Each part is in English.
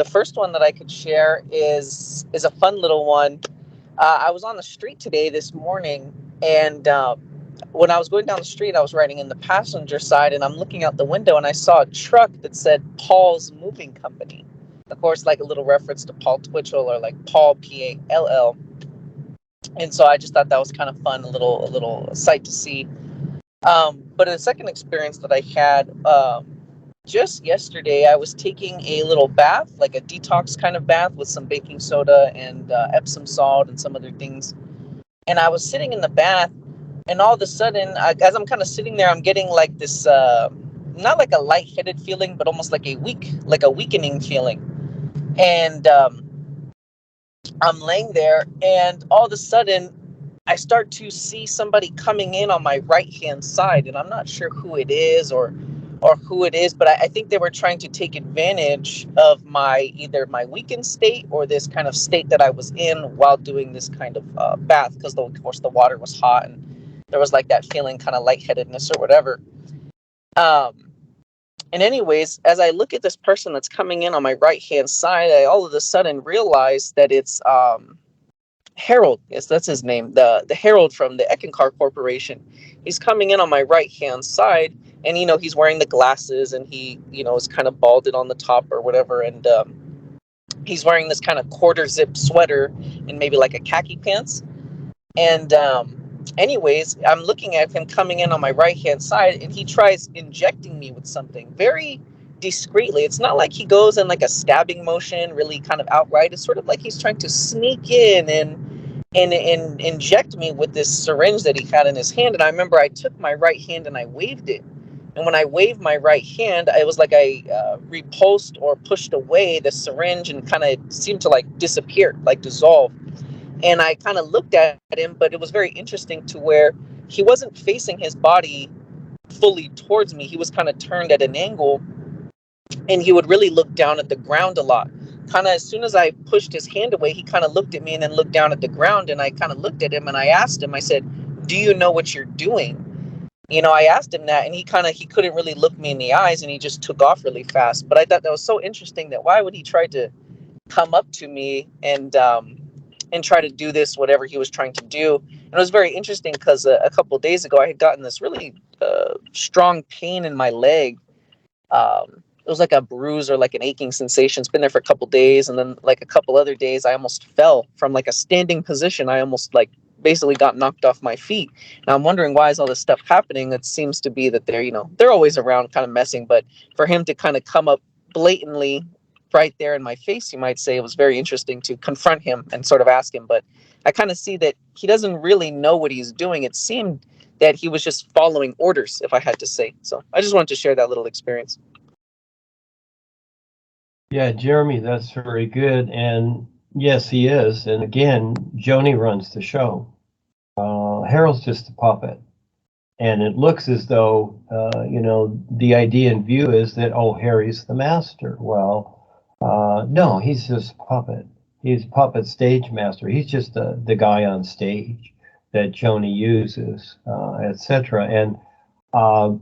the first one that I could share is a fun little one. I was on the street today this morning, and when I was going down the street, I was riding in the passenger side, and I'm looking out the window, and I saw a truck that said Paul's Moving Company. Of course, like a little reference to Paul Twitchell, or like Paul, P-A-L-L. And so I just thought that was kind of fun, a little sight to see. But a second experience that I had just yesterday, I was taking a little bath, like a detox kind of bath with some baking soda and Epsom salt and some other things. And I was sitting in the bath, and all of a sudden, as I'm kind of sitting there, I'm getting like this, not like a lightheaded feeling, but almost like a weakening feeling. And I'm laying there, and all of a sudden, I start to see somebody coming in on my right-hand side, and I'm not sure who it is or who it is, but I think they were trying to take advantage of either my weakened state or this kind of state that I was in while doing this kind of bath, because of course the water was hot and there was like that feeling, kind of lightheadedness or whatever. And anyways, as I look at this person that's coming in on my right-hand side, I all of a sudden realize that it's Harold. Yes, that's his name. The Harold from the Eckankar Corporation. He's coming in on my right-hand side, and he's wearing the glasses, and he is kind of balded on the top or whatever, and he's wearing this kind of quarter zip sweater and maybe like a khaki pants. And anyways, I'm looking at him coming in on my right-hand side, and he tries injecting me with something very discreetly. It's not like he goes in like a stabbing motion, really kind of outright. It's sort of like he's trying to sneak in and inject me with this syringe that he had in his hand. And I remember I took my right hand and I waved it. And when I waved my right hand, it was like I repulsed or pushed away the syringe and kind of seemed to like disappear, like dissolve. And I kind of looked at him, but it was very interesting to where he wasn't facing his body fully towards me. He was kind of turned at an angle, and he would really look down at the ground a lot. Kind of as soon as I pushed his hand away, he kind of looked at me and then looked down at the ground. And I kind of looked at him and I asked him, I said, "Do you know what you're doing?" I asked him that, and he couldn't really look me in the eyes, and he just took off really fast. But I thought that was so interesting, that why would he try to come up to me and try to do this, whatever he was trying to do. And it was very interesting because a couple of days ago, I had gotten this really strong pain in my leg. It was like a bruise or like an aching sensation. It's been there for a couple of days. And then like a couple other days, I almost fell from like a standing position. I almost like basically got knocked off my feet. Now I'm wondering, why is all this stuff happening? It seems to be that they're always around kind of messing, but for him to kind of come up blatantly right there in my face, you might say, it was very interesting to confront him and sort of ask him. But I kind of see that he doesn't really know what he's doing. It seemed that he was just following orders, if I had to say. So I just wanted to share that little experience. Yeah, Jeremy, that's very good. And yes, he is. And again, Joni runs the show. Harold's just a puppet. And it looks as though, the idea and view is that, oh, Harry's the master. Well, no, he's just a puppet. He's puppet stage master. He's just the guy on stage that Joni uses, etc. And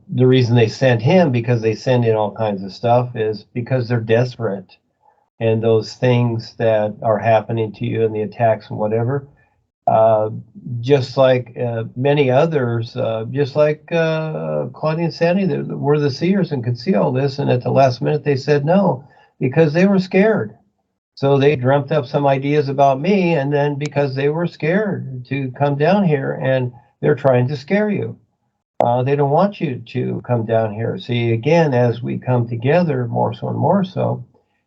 the reason they sent him, because they send in all kinds of stuff, is because they're desperate. And those things that are happening to you and the attacks and whatever, just like many others, just like Claudia and Sandy, were the seers and could see all this. And at the last minute, they said no, because they were scared. So they dreamt up some ideas about me, and then because they were scared to come down here, and they're trying to scare you. They don't want you to come down here. See, again, as we come together more so and more so,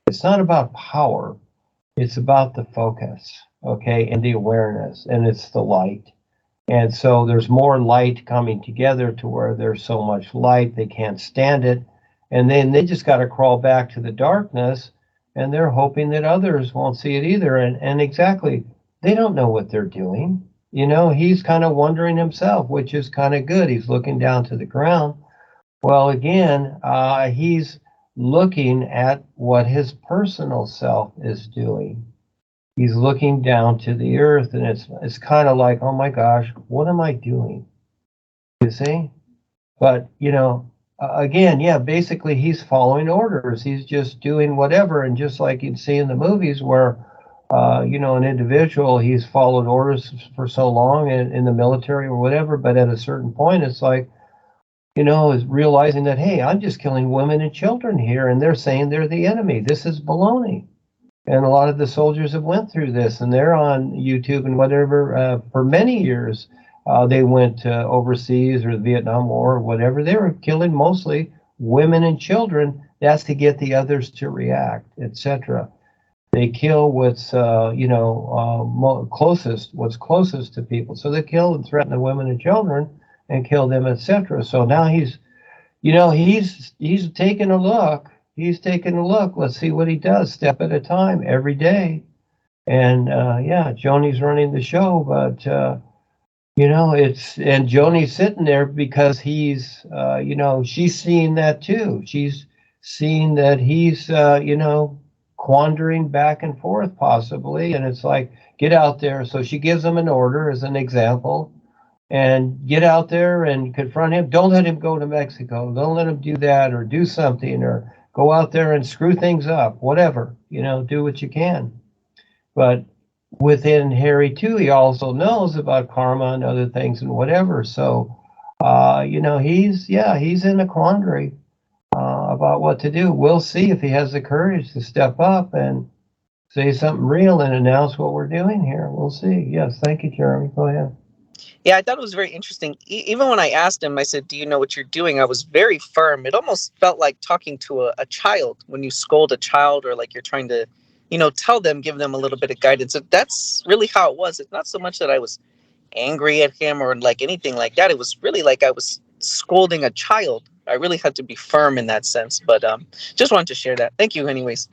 it's not about power. It's about the focus, okay, and the awareness, and it's the light. And so there's more light coming together to where there's so much light, they can't stand it. And then they just got to crawl back to the darkness, and they're hoping that others won't see it either. And exactly, they don't know what they're doing. He's kind of wondering himself, which is kind of good. He's looking down to the ground. Well, again, he's looking at what his personal self is doing. He's looking down to the earth, and it's kind of like, oh my gosh, what am I doing? You see? But, again, yeah, basically he's following orders. He's just doing whatever. And just like you'd see in the movies where, an individual, he's followed orders for so long in the military or whatever, but at a certain point, it's like, is realizing that, hey, I'm just killing women and children here, and they're saying they're the enemy. This is baloney. And a lot of the soldiers have went through this, and they're on YouTube and whatever for many years. They went overseas or the Vietnam War or whatever. They were killing mostly women and children. That's to get the others to react, etc. They kill what's closest to people. So they kill and threaten the women and children and kill them, etc. So now he's taking a look. He's taking a look. Let's see what he does, step at a time, every day. And Joni's running the show, but and Joni's sitting there because she's seeing that too. She's seeing that he's quandering back and forth possibly, and it's like, get out there. So she gives him an order as an example, and get out there and confront him. Don't let him go to Mexico. Don't let him do that or do something, or go out there and screw things up, whatever, do what you can. But within Harry too, he also knows about karma and other things and whatever. So, he's in a quandary about what to do. We'll see if he has the courage to step up and say something real and announce what we're doing here. We'll see. Yes, thank you, Jeremy. Go ahead. Yeah, I thought it was very interesting. Even when I asked him, I said, "Do you know what you're doing?" I was very firm. It almost felt like talking to a child when you scold a child, or like you're trying to, tell them, give them a little bit of guidance. That's really how it was. It's not so much that I was angry at him or like anything like that. It was really like I was scolding a child. I really had to be firm in that sense. But just wanted to share that. Thank you, anyways.